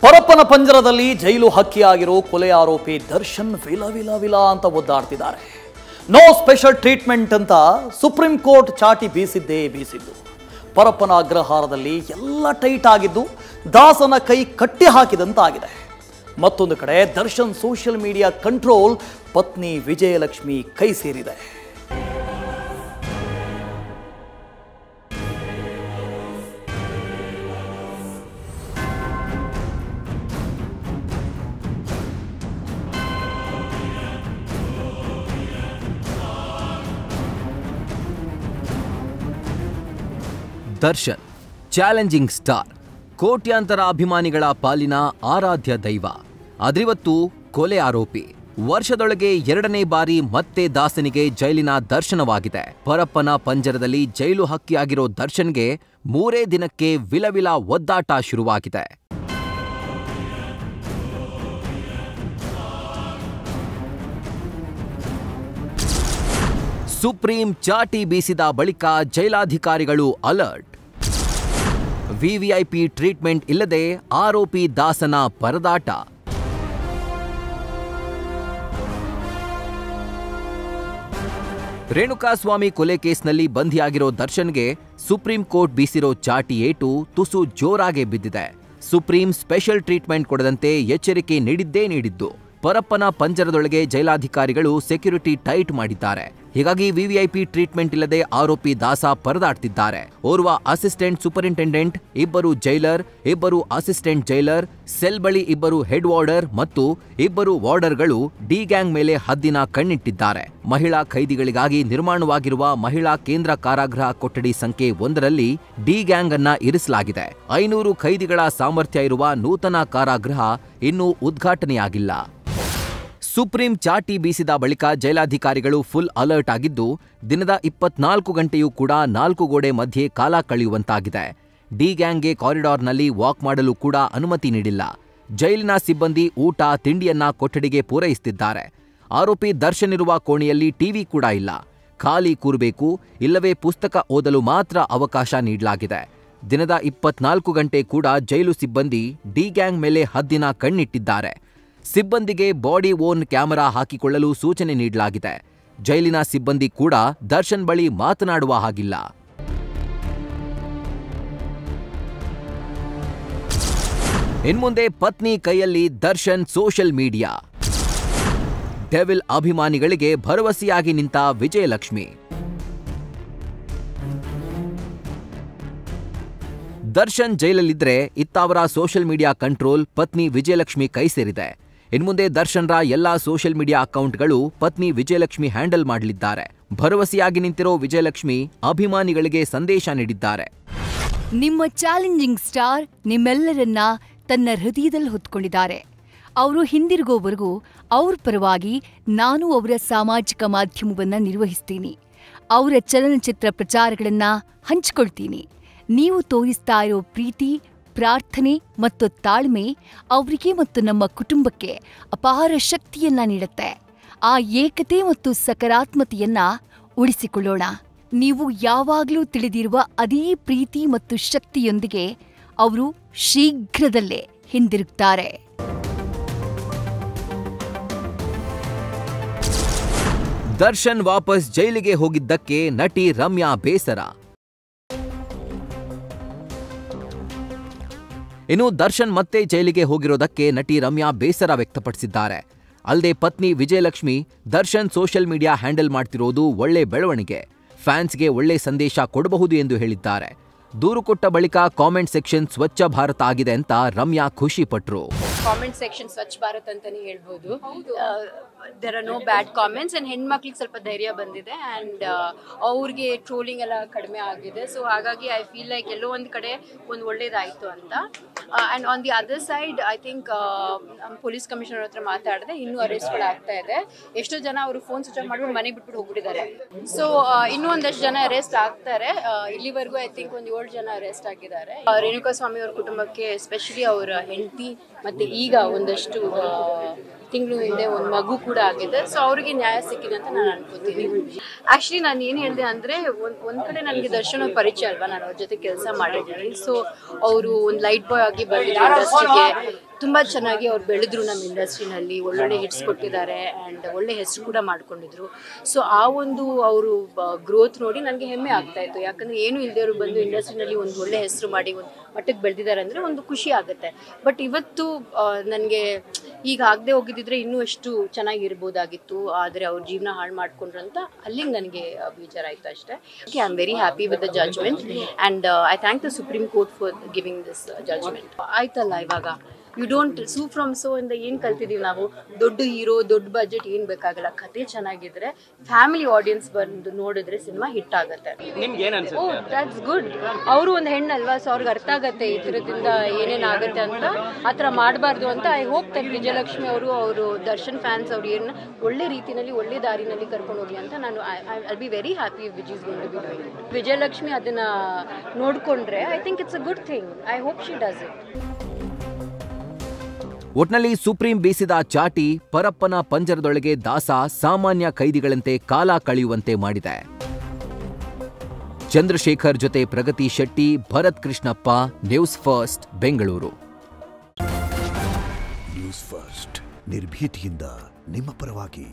ಪರಪ್ಪನ ಪಂಜರದಲ್ಲಿ ಜೈಲು ಹಕ್ಕಿಯಾಗಿರೋ ಕೊಲೆ ಆರೋಪಿ ದರ್ಶನ್ ವಿಲ ವಿಲ ವಿಲ ಅಂತ ಒದ್ದಾಡ್ತಿದ್ದಾರೆ. ನೋ ಸ್ಪೆಷಲ್ ಟ್ರೀಟ್ಮೆಂಟ್ ಅಂತ ಸುಪ್ರೀಂ ಕೋರ್ಟ್ ಚಾಟಿ ಬೀಸಿದ್ದೇ ಬೀಸಿದ್ದು. ಪರಪ್ಪನ ಅಗ್ರಹಾರದಲ್ಲಿ ಎಲ್ಲ ಟೈಟ್ ಆಗಿದ್ದು ದಾಸನ ಕೈ ಕಟ್ಟಿ ಹಾಕಿದಂತಾಗಿದೆ. ಮತ್ತೊಂದು ಕಡೆ ದರ್ಶನ್ ಸೋಷಿಯಲ್ ಮೀಡಿಯಾ ಕಂಟ್ರೋಲ್ ಪತ್ನಿ ವಿಜಯಲಕ್ಷ್ಮಿ ಕೈ ಸೇರಿದೆ. ದರ್ಶನ್ ಚಾಲೆಂಜಿಂಗ್ ಸ್ಟಾರ್, ಕೋಟ್ಯಾಂತರ ಅಭಿಮಾನಿಗಳ ಪಾಲಿನ ಆರಾಧ್ಯ ದೈವ. ಆದ್ರಿವತ್ತು ಕೊಲೆ ಆರೋಪಿ. ವರ್ಷದೊಳಗೆ 2ನೇ ಬಾರಿ ಮತ್ತೆ ದಾಸನಿಗೆ ಜೈಲಿನ ದರ್ಶನವಾಗಿದೆ. ಪರಪ್ಪನ ಪಂಜರದಲ್ಲಿ ಜೈಲು ಹಕ್ಕಿಯಾಗಿರೋ ದರ್ಶನ್ಗೆ 3 ದಿನಕ್ಕೆ ವಿಲವಿಲ ಒದ್ದಾಟ ಶುರುವಾಗಿದೆ. ಸುಪ್ರೀಂ ಚಾಟಿ ಬೀಸಿದ ಬಳಿಕ ಜೈಲಾಧಿಕಾರಿಗಳು ಅಲರ್ಟ್. ವಿವಿಐಪಿ ಟ್ರೀಟ್ಮೆಂಟ್ ಇಲ್ಲದೆ ಆರೋಪಿ ದಾಸನ ಪರದಾಟ. ರೇಣುಕಾಸ್ವಾಮಿ ಕೊಲೆ ಕೇಸ್ನಲ್ಲಿ ಬಂಧಿಯಾಗಿರೋ ದರ್ಶನ್ಗೆ ಸುಪ್ರೀಂ ಕೋರ್ಟ್ ಬೀಸಿರೋ ಚಾಟಿ ಏಟು ತುಸು ಜೋರಾಗೆ ಬಿದ್ದಿದೆ. ಸುಪ್ರೀಂ ಸ್ಪೆಷಲ್ ಟ್ರೀಟ್ಮೆಂಟ್ ಕೊಡದಂತೆ ಎಚ್ಚರಿಕೆ ನೀಡಿದ್ದು. ಪರಪ್ಪನ ಪಂಜರದೊಳಗೆ ಜೈಲಾಧಿಕಾರಿಗಳು ಸೆಕ್ಯೂರಿಟಿ ಟೈಟ್ ಮಾಡಿದ್ದಾರೆ. ಹೀಗಾಗಿ ವಿವಿಐಪಿ ಟ್ರೀಟ್ಮೆಂಟ್ ಇಲ್ಲದೆ ಆರೋಪಿ ದಾಸ ಪರದಾಡ್ತಿದ್ದಾರೆ. ಓರ್ವ assistant superintendent, 2 jailer, 2 assistant jailer, cell ಬಳಿ 2 ಹೆಡ್ ವಾರ್ಡರ್ ಮತ್ತು 2 ವಾರ್ಡರ್ಗಳು ಡಿ ಗ್ಯಾಂಗ್ ಮೇಲೆ ಹದ್ದಿನ ಕಣ್ಣಿಟ್ಟಿದ್ದಾರೆ. ಮಹಿಳಾ ಖೈದಿಗಳಿಗಾಗಿ ನಿರ್ಮಾಣವಾಗಿರುವ ಮಹಿಳಾ ಕೇಂದ್ರ ಕಾರಾಗೃಹ ಕೊಠಡಿ ಸಂಖ್ಯೆ 1ರಲ್ಲಿ ಡಿ ಗ್ಯಾಂಗ್ ಅನ್ನ ಇರಿಸಲಾಗಿದೆ. 500 ಖೈದಿಗಳ ಸಾಮರ್ಥ್ಯ ಇರುವ ನೂತನ ಕಾರಾಗೃಹ ಇನ್ನೂ ಉದ್ಘಾಟನೆಯಾಗಿಲ್ಲ. ಸುಪ್ರೀಂ ಚಾಟಿ ಬೀಸಿದ ಬಳಿಕ ಜೈಲಾಧಿಕಾರಿಗಳು ಫುಲ್ ಅಲರ್ಟ್ ಆಗಿದ್ದು, ದಿನದ 24 ಗಂಟೆಯೂ ಕೂಡ 4 ಗೋಡೆ ಮಧ್ಯೆ ಕಾಲ ಕಳೆಯುವಂತಾಗಿದೆ. ಡಿ ಗ್ಯಾಂಗ್ಗೆ ಕಾರಿಡಾರ್ನಲ್ಲಿ ವಾಕ್ ಮಾಡಲು ಕೂಡ ಅನುಮತಿ ನೀಡಿಲ್ಲ. ಜೈಲಿನ ಸಿಬ್ಬಂದಿ ಊಟ ತಿಂಡಿಯನ್ನ ಕೊಠಡಿಗೆ ಪೂರೈಸುತ್ತಿದ್ದಾರೆ. ಆರೋಪಿ ದರ್ಶನ್ ಇರುವ ಕೋಣೆಯಲ್ಲಿ ಟಿವಿ ಕೂಡ ಇಲ್ಲ. ಖಾಲಿ ಕೂರಬೇಕು, ಇಲ್ಲವೇ ಪುಸ್ತಕ ಓದಲು ಮಾತ್ರ ಅವಕಾಶ ನೀಡಲಾಗಿದೆ. ದಿನದ 24 ಗಂಟೆ ಕೂಡ ಜೈಲು ಸಿಬ್ಬಂದಿ ಡಿ ಗ್ಯಾಂಗ್ ಮೇಲೆ ಹದ್ದಿನ ಕಣ್ಣಿಟ್ಟಿದ್ದಾರೆ. ಸಿಬ್ಬಂದಿಗೆ ಬಾಡಿ ಓನ್ ಕ್ಯಾಮೆರಾ ಹಾಕಿಕೊಳ್ಳಲು ಸೂಚನೆ ನೀಡಲಾಗಿದೆ. ಜೈಲಿನ ಸಿಬ್ಬಂದಿ ಕೂಡ ದರ್ಶನ್ ಬಳಿ ಮಾತನಾಡುವ ಹಾಗಿಲ್ಲ. ಇನ್ಮುಂದೆ ಪತ್ನಿ ಕೈಯಲ್ಲಿ ದರ್ಶನ್ ಸೋಷಿಯಲ್ ಮೀಡಿಯಾ. ಡೆವಿಲ್ ಅಭಿಮಾನಿಗಳಿಗೆ ಭರವಸೆಯಾಗಿ ನಿಂತ ವಿಜಯಲಕ್ಷ್ಮಿ. ದರ್ಶನ್ ಜೈಲಲ್ಲಿದ್ರೆ ಇತ್ತಾವರ ಸೋಷಿಯಲ್ ಮೀಡಿಯಾ ಕಂಟ್ರೋಲ್ ಪತ್ನಿ ವಿಜಯಲಕ್ಷ್ಮಿ ಕೈ ಸೇರಿದೆ. ಇನ್ಮುಂದೆ ದರ್ಶನ್ರ ಎಲ್ಲಾ ಸೋಷಿಯಲ್ ಮೀಡಿಯಾ ಅಕೌಂಟ್ಗಳು ಪತ್ನಿ ವಿಜಯಲಕ್ಷ್ಮಿ ಹ್ಯಾಂಡಲ್ ಮಾಡಲಿದ್ದಾರೆ. ಭರವಸೆಯಾಗಿ ನಿಂತಿರೋ ವಿಜಯಲಕ್ಷ್ಮಿ ಅಭಿಮಾನಿಗಳಿಗೆ ಸಂದೇಶ ನೀಡಿದ್ದಾರೆ. ನಿಮ್ಮ ಚಾಲೆಂಜಿಂಗ್ ಸ್ಟಾರ್ ನಿಮ್ಮೆಲ್ಲರನ್ನ ತನ್ನ ಹೃದಯದಲ್ಲಿ ಹೊತ್ಕೊಂಡಿದ್ದಾರೆ. ಅವರು ಹಿಂದಿರುಗೋವರೆಗೂ ಅವ್ರ ಪರವಾಗಿ ನಾನು ಅವರ ಸಾಮಾಜಿಕ ಮಾಧ್ಯಮವನ್ನ ನಿರ್ವಹಿಸ್ತೀನಿ. ಅವರ ಚಲನಚಿತ್ರ ಪ್ರಚಾರಗಳನ್ನ ಹಂಚಿಕೊಳ್ತೀನಿ. ನೀವು ತೋರಿಸ್ತಾ ಇರೋ ಪ್ರೀತಿ, ಪ್ರಾರ್ಥನೆ ಮತ್ತು ತಾಳ್ಮೆ ಅವರಿಗೆ ಮತ್ತು ನಮ್ಮ ಕುಟುಂಬಕ್ಕೆ ಅಪಾರ ಶಕ್ತಿಯನ್ನ ನೀಡುತ್ತೆ. ಆ ಏಕತೆ ಮತ್ತು ಸಕಾರಾತ್ಮತೆಯನ್ನ ಉಳಿಸಿಕೊಳ್ಳೋಣ. ನೀವು ಯಾವಾಗಲೂ ತಿಳಿದಿರುವ ಅದೇ ಪ್ರೀತಿ ಮತ್ತು ಶಕ್ತಿಯೊಂದಿಗೆ ಅವರು ಶೀಘ್ರದಲ್ಲೇ ಹಿಂದಿರುಗ್ತಾರೆ. ದರ್ಶನ್ ವಾಪಸ್ ಜೈಲಿಗೆ ಹೋಗಿದ್ದಕ್ಕೆ ನಟಿ ರಮ್ಯಾ ಬೇಸರ. ಇನ್ನು ದರ್ಶನ್ ಮತ್ತೆ ಜೈಲಿಗೆ ಹೋಗಿರೋದಕ್ಕೆ ನಟಿ ರಮ್ಯಾ ಬೇಸರ ವ್ಯಕ್ತಪಡಿಸಿದ್ದಾರೆ. ಅಲ್ಲದೆ ಪತ್ನಿ Vijayalakshmi Darshan social media handle ಮಾಡ್ತಿರೋದು ಒಳ್ಳೆ ಬೆಳವಣಿಗೆ, ಫ್ಯಾನ್ಸ್ಗೆ ಒಳ್ಳೆ ಸಂದೇಶ ಕೊಡಬಹುದು ಎಂದು ಹೇಳಿದ್ದಾರೆ. ದೂರು ಕೊಟ್ಟ ಬಳಿಕ ಕಾಮೆಂಟ್ ಸೆಕ್ಷನ್ ಸ್ವಚ್ಛ ಭಾರತ ಆಗಿದೆ ಅಂತ ರಮ್ಯಾ ಖುಷಿ ಪಟ್ರು. ಕಾಮೆಂಟ್ ಸೆಕ್ಷನ್ ಸ್ವಚ್ಛ ಭಾರತ್ ಅಂತಾನೆ ಹೇಳ್ಬೋದು. There are no bad comments and ಹೆಣ್ಮಕ್ಳಿಗೆ ಸ್ವಲ್ಪ ಧೈರ್ಯ ಬಂದಿದೆ ಅಂಡ್ ಅವ್ರಿಗೆ ಟ್ರೋಲಿಂಗ್ ಎಲ್ಲ ಕಡಿಮೆ ಆಗಿದೆ. ಸೊ ಹಾಗಾಗಿ ಐ ಫೀಲ್ ಲೈಕ್ ಎಲ್ಲೋ ಒಂದು ಕಡೆ ಒಂದು ಒಳ್ಳೇದಾಯಿತು ಅಂತ. And on the other side I think police commissioner ಹತ್ರ ಮಾತಾಡಿದೆ, ಇನ್ನೂ ಅರೆಸ್ಟ್ಗಳು ಆಗ್ತಾ ಇದೆ. ಎಷ್ಟೋ ಜನ ಅವರು ಫೋನ್ ಸ್ವಿಚ್ ಆಫ್ ಮಾಡ್ಬಿಟ್ಟು ಮನೆಗೆ ಬಿಟ್ಬಿಟ್ಟು ಹೋಗ್ಬಿಟ್ಟಿದ್ದಾರೆ. ಸೊ ಇನ್ನೂ ಒಂದಷ್ಟು ಜನ ಅರೆಸ್ಟ್ ಆಗ್ತಾರೆ. ಇಲ್ಲಿವರೆಗೂ ಐ ಥಿಂಕ್ ಒಂದು 7 ಜನ ಅರೆಸ್ಟ್ ಆಗಿದ್ದಾರೆ. ರೇಣುಕಾಸ್ವಾಮಿ ಅವ್ರ ಕುಟುಂಬಕ್ಕೆ ಎಸ್ಪೆಷಲಿ ಅವರ ಹೆಂಡತಿ ಮತ್ತು ಈಗ ಒಂದಷ್ಟು ತಿಂಗಳು ಹಿಂದೆ ಒಂದು ಮಗು ಕೂಡ ಆಗಿದೆ. ಸೊ ಅವರಿಗೆ ನ್ಯಾಯ ಸಿಕ್ಕಿದೆ ಅಂತ ನಾನು ಅನ್ಕೋತೀನಿ. ಆಕ್ಚುಲಿ ನಾನು ಏನು ಹೇಳಿದೆ ಅಂದರೆ ಒಂದ್ ಕಡೆ ನನಗೆ ದರ್ಶನ್ ಅವ್ರ ಪರಿಚಯ ಅಲ್ವಾ, ನಾನು ಅವ್ರ ಜೊತೆ ಕೆಲಸ ಮಾಡಿದ್ದೀನಿ. ಸೊ ಅವರು ಒಂದು ಲೈಟ್ ಬಾಯ್ ಆಗಿ ಬಂದಿದ್ರು ಇಂಡಸ್ಟ್ರಿಗೆ. ತುಂಬ ಚೆನ್ನಾಗಿ ಅವ್ರು ಬೆಳೆದ್ರು ನಮ್ಮ ಇಂಡಸ್ಟ್ರಿನಲ್ಲಿ, ಒಳ್ಳೊಳ್ಳೆ ಹಿಟ್ಸ್ ಕೊಟ್ಟಿದ್ದಾರೆ ಆ್ಯಂಡ್ ಒಳ್ಳೆ ಹೆಸರು ಕೂಡ ಮಾಡ್ಕೊಂಡಿದ್ರು. ಸೊ ಆ ಒಂದು ಅವರು ಗ್ರೋತ್ ನೋಡಿ ನನಗೆ ಹೆಮ್ಮೆ ಆಗ್ತಾಯಿತ್ತು. ಯಾಕಂದರೆ ಏನೂ ಇಲ್ಲದವರು ಬಂದು ಇಂಡಸ್ಟ್ರಿನಲ್ಲಿ ಒಂದು ಒಳ್ಳೆ ಹೆಸರು ಮಾಡಿ ಒಂದು ಮಟ್ಟಕ್ಕೆ ಬೆಳೆದಿದ್ದಾರೆ ಅಂದರೆ ಒಂದು ಖುಷಿ ಆಗುತ್ತೆ. ಬಟ್ ಇವತ್ತು ನನಗೆ ಈಗ ಆಗದೆ ಹೋಗಿದ್ದಿದ್ರೆ ಇನ್ನೂ ಎಷ್ಟು ಚೆನ್ನಾಗಿರ್ಬೋದಾಗಿತ್ತು, ಆದರೆ ಅವ್ರ ಜೀವನ ಹಾಳು ಮಾಡ್ಕೊಂಡ್ರು ಅಂತ ಅಲ್ಲಿಗೆ ನನಗೆ ಬೇಜಾರಾಯಿತು ಅಷ್ಟೇ. I am very happy with the judgement and I thank the Supreme Court for giving this judgement. ಆಯ್ತಲ್ಲ, ಇವಾಗ you don't sue from so ಇಂದ ಏನು ಕಲ್ತಿದ್ದೀವಿ ನಾವು, ದೊಡ್ಡ ಹೀರೋ ದೊಡ್ಡ ಬಜೆಟ್ ಏನು ಬೇಕಾಗಲ್ಲ, ಕತೆ ಚೆನ್ನಾಗಿದ್ರೆ ಫ್ಯಾಮಿಲಿ ಆಡಿಯನ್ಸ್ ಬಂದು ನೋಡಿದ್ರೆ ಸಿನಿಮಾ ಹಿಟ್ ಆಗುತ್ತೆ. Oh that's good. ಅವರು ಒಂದು ಹೆಣ್ಣಲ್ವಾ, ಸೊ ಅವ್ರಿಗೆ ಅರ್ಥ ಆಗುತ್ತೆ ಈ ಥರದಿಂದ ಏನೇನಾಗುತ್ತೆ ಅಂತ. ಆ ಥರ ಮಾಡಬಾರ್ದು ಅಂತ ಐ ಹೋಪ್ ದಟ್ ವಿಜಯಲಕ್ಷ್ಮಿ ಅವರು ದರ್ಶನ್ ಫ್ಯಾನ್ಸ್ ಅವ್ರು ಏನು ಒಳ್ಳೆ ರೀತಿಯಲ್ಲಿ ಒಳ್ಳೆ ದಾರಿನಲ್ಲಿ ಕರ್ಕೊಂಡು ಹೋಗಿ ಅಂತ ನಾನು I be very happy which is going to be doing. Vijayalakshmi ಅದನ್ನ ನೋಡಿಕೊಂಡ್ರೆ I think it's a good thing. I hope she does it. ಒಟ್ನಲ್ಲಿ ಸುಪ್ರೀಂ ಬೀಸಿದ ಚಾಟಿ ಪರಪ್ಪನ ಪಂಜರದೊಳಗೆ ದಾಸ ಸಾಮಾನ್ಯ ಕೈದಿಗಳಂತೆ ಕಾಲ ಕಳೆಯುವಂತೆ ಮಾಡಿದೆ. ಚಂದ್ರಶೇಖರ್ ಜೊತೆ Pragathi Shetty, Bharath Krishnappa, News First, Bengaluru. News First ನಿರ್ಭೀತಿಯಿಂದ ನಿಮ್ಮ ಪರವಾಗಿ.